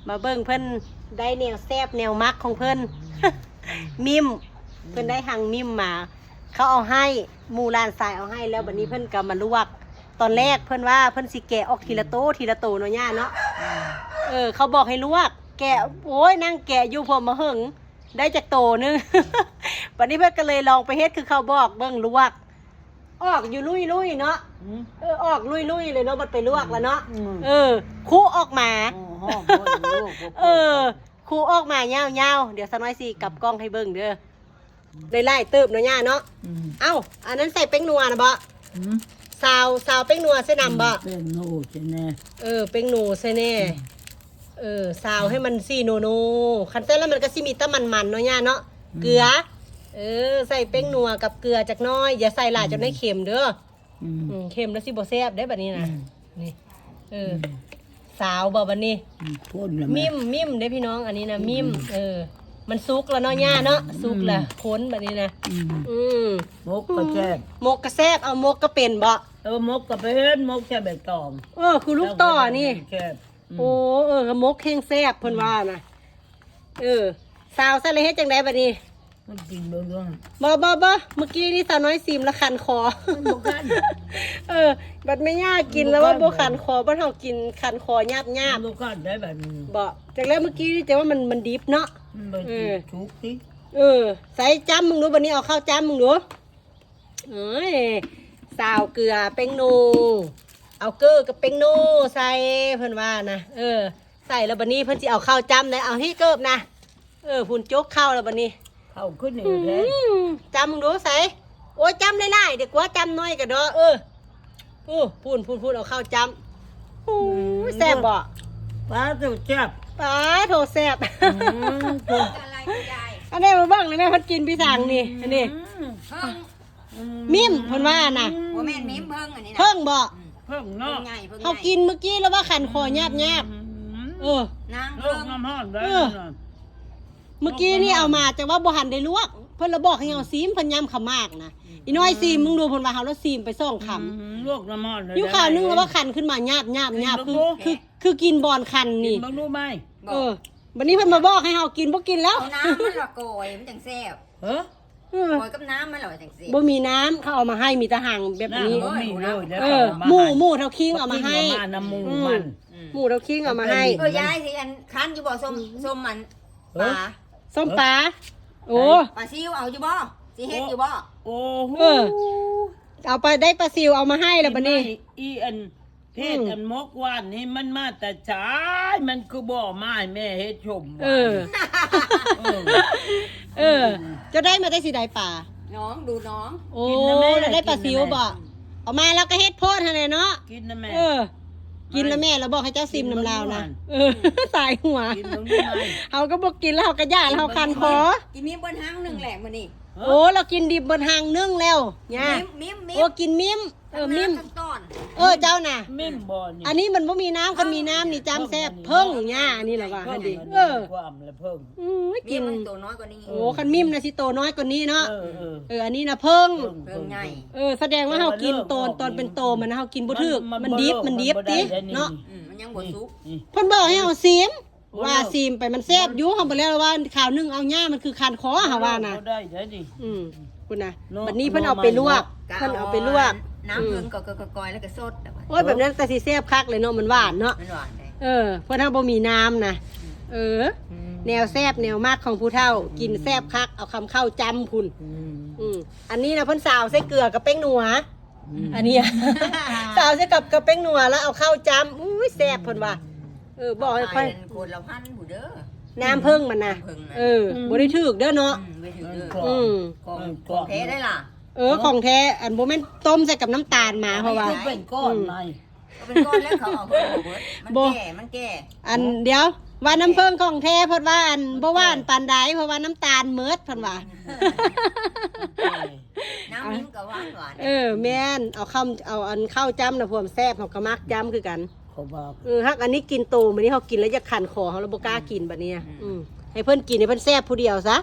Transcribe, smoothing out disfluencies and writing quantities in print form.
มาเบิ่งเพิ่นได้แนวแซ่บแนวมักของเพิ่น มิมเพิ่นได้หังมิมมา เขาเอาให้หมู่ลานทรายเอาให้แล้วบัดนี้เพิ่นก็มาลวก ตอนแรกเพิ่นว่าเพิ่นสิแกะออกทีละโตเนาะย่าเนาะเขาบอกให้ลวก แกะโอ้ยนั่งแกะอยู่พอมาหึงได้จากโตนึง บัดนี้เพิ่นก็เลยลองไปเฮ็ดคือเขาบอกเบิ่งลวก ออกอยู่ลุยๆเนาะออกลุยๆเลยเนาะบัดไปลวกแล้วเนาะคู่ออกมาคู่ออกมายาวๆเดี๋ยวสักหน่อยสิกลับกล้องให้เบิ่งเด้อได้ไล่เติบเนาะย่าเนาะเอ้าอันนั้นใส่แป้งนัวนะบ่ซาวแป้งนัวใส่น้ำบ่แป้งโน่ใช่แน่แป้งนัวใส่แน่ซาวให้มันสิโนคันเต้นแล้วมันก็สิมีตะมันๆเนาะย่าเนาะเกลือใส่แป้งนัวกับเกลือจักน้อยอย่าใส่หลายจนได้เค็มเด้อเค็มแล้วสิบ่แซ่บได้บัดนี้นะนี่สาวบ่บัดนี้มิมได้พี่น้องอันนี้นะมิมมันสุกแล้วเนาะย่าเนาะสุกแล้วพ้นแบบนี้นะมกก็แซ่บมกก็แซ่บเอามกก็เป็นบ่มกก็เป็นมกแค่ใบตองคือลูกต่อนี่โอ้มกแห้งแซ่บเพิ่นว่านะสาวซะเลยเฮ็ดจังได๋บัดนี้มันกินเบิ่งบ่เมื่อกี้นี่สาวน้อยซีมละคันคอบ่คันบัดแม่ย่ากินแล้วว่าบ่คันคอบ่เฮากินคันคอยาบบ่คันได้บัดนี้บ่จากแล้วเมื่อกี้นี่แต่ว่ามันดิบเนาะทุกสิใส่จ้ำมึงดูบัดนี้เอาข้าวจ้ำมึงดูสาวเกลือแป้งนูเอาเกลือกับแป้งนูใส่เพิ่นว่านะใส่แล้วบัดนี้เพิ่นสิเอาข้าวจ้ำได้เอาที่เกิบนะพุ่นโจ๊กข้าวแล้วบัดนี้เข้าขึ้นนี่แท้จ้ำมึงดูใส่โอ้ยจ้ำหลายๆเด็กว่าจ้ำน้อยก็ดอพูนเอาข้าวจ้ำแซ่บบ่ปลาตัวแซ่บปลาโถแซ่บอันนี้มาบ้างเลยแม่พัดกินพี่สั่งนี่อันนี้มิมเพิ่นว่าน่ะบ่แม่นมิมเพิ่งอันนี้นะเพิ่งบ่เพิ่งเนาะเขากินเมื่อกี้แล้วว่าขันคอยาบนางเพิ่งน้ำฮ้อนได้เมื่อกี้นี่เอามาแต่ว่าบ่หันได้ลวกเพิ่นระบอกให้เอาซีมเพิ่นยำขมากนะอีน้อยซีมมึงดูเพิ่นว่าเฮาแล้วซีมไป2คำลวกน้ำฮ้อนอยู่ข่าวนึงแล้วว่าคันขึ้นมาญาบคือกินบอนคันนี่บ่รู้มั้ยบัดนี้เพิ่นมาบอกให้เฮากินบ่กินแล้วน้ำมันละโกยมันจังแซ่บโกยกับน้ำมันละจังแซ่บบ่มีน้ำเขาเอามาให้มีแต่หางแบบนี้หมูเท่าคิงเอามาให้น้ำหมูมันหมูเท่าคิงเอามาให้ยายสิอันคั้นอยู่บ่ส้มมันปลาส้มปลาปลาซิวเอาอยู่บ่สิเฮ็ดอยู่บ่เอาไปได้ปลาซิวเอามาให้แล้วบัดนี้อีอันเพศอันมกหวานนี่มันมาแต่ช้ายมันคือบ่มาให้แม่เฮ็ดชมจะได้มาได้สิได้ปลาน้องดูน้องโอ้ได้ปลาซิวบ่เอามาแล้วก็เฮ็ดโพดหั่นแหละเนาะกินนะแม่กินแล้วแม่เราบอกให้เจ้าซิมน้ำลาวนะสายหัวเขาก็บอกกินแล้วเขาก็ย่าแล้วเขาคันคอกินมีบนห้างนึงแหละมื้อนี้เรากินดิบบนหางนึ่งแล้วเนี่ยกินมิมมิมเจ้าน่ะมิมบ่นี่อันนี้มันบ่มีน้ำคันมีน้ำนี่จำแซ่บเพิ่งเนี่ยอันนี้แหละว่าอันดีความละเพิ่งกินตัวน้อยกว่านี้คันมิมนะสิโตน้อยกว่านี้เนาะอันนี้นะเพิ่งใหญ่แสดงว่าเขากินตอนเป็นโตมันเขากินบ่ถึกมันดิบติเนาะมันยังบ่สุกเพิ่นบอกให้เอาซีมว่าซีมไปมันแซ่บอยู่เฮาบ่แล้วว่าข่าวนึงเอาหญ้ามันคือคันคอเฮาว่าน่ะได้ดิคุณน่ะบัดนี้เพิ่นเอาไปลวกน้ำเพิ่งก็กอยแล้วก็สดโอ้ยแบบนั้นแต่สิแซ่บคักเลยเนาะมันหวานเนาะมันหวานเพิ่นเฮาบ่มีน้ำนะแนวแซ่บแนวมากของผู้เฒ่ากินแซ่บคักเอาคำเข้าจำพุ่นอันนี้นะเพิ่นสาวใส่เกลือกับแป้งนัวอันนี้สาวใส่กับแป้งนัวแล้วเอาเข้าจำอุ้ยแซ่บเพิ่นว่าบอกให้ค่อยคนละพันผู้เด้อน้ำเพิ่งมันนะบ่ได้ถึกเด้อเนาะไม่ถึกเด้อของแท้ได้ล่ะของแท้อันบ่แม่นต้มใส่กับน้ำตาลมาเพราะว่าเป็นก้อนไงเป็นก้อนแล้วเขาเอามันแก่อันเดี๋ยวว่าน้ำเพิ่งของแท้เพราะว่าอันบ่หวานปานใดเพราะว่าน้ำตาลเมิดเพิ่นว่าน้ำมิ้มก็หวานแม่นเอาอันข้าวจ้ำน่ะพวกแซ่บเฮาก็มักจ้ำคือกันฮักอันนี้กินโตมื้อนี้เฮากินแล้วจะขันคอเฮาแล้วบ่กล้ากินบัดนี้ให้เพิ่นกินให้เพิ่นแซ่บผู้เดียวซะ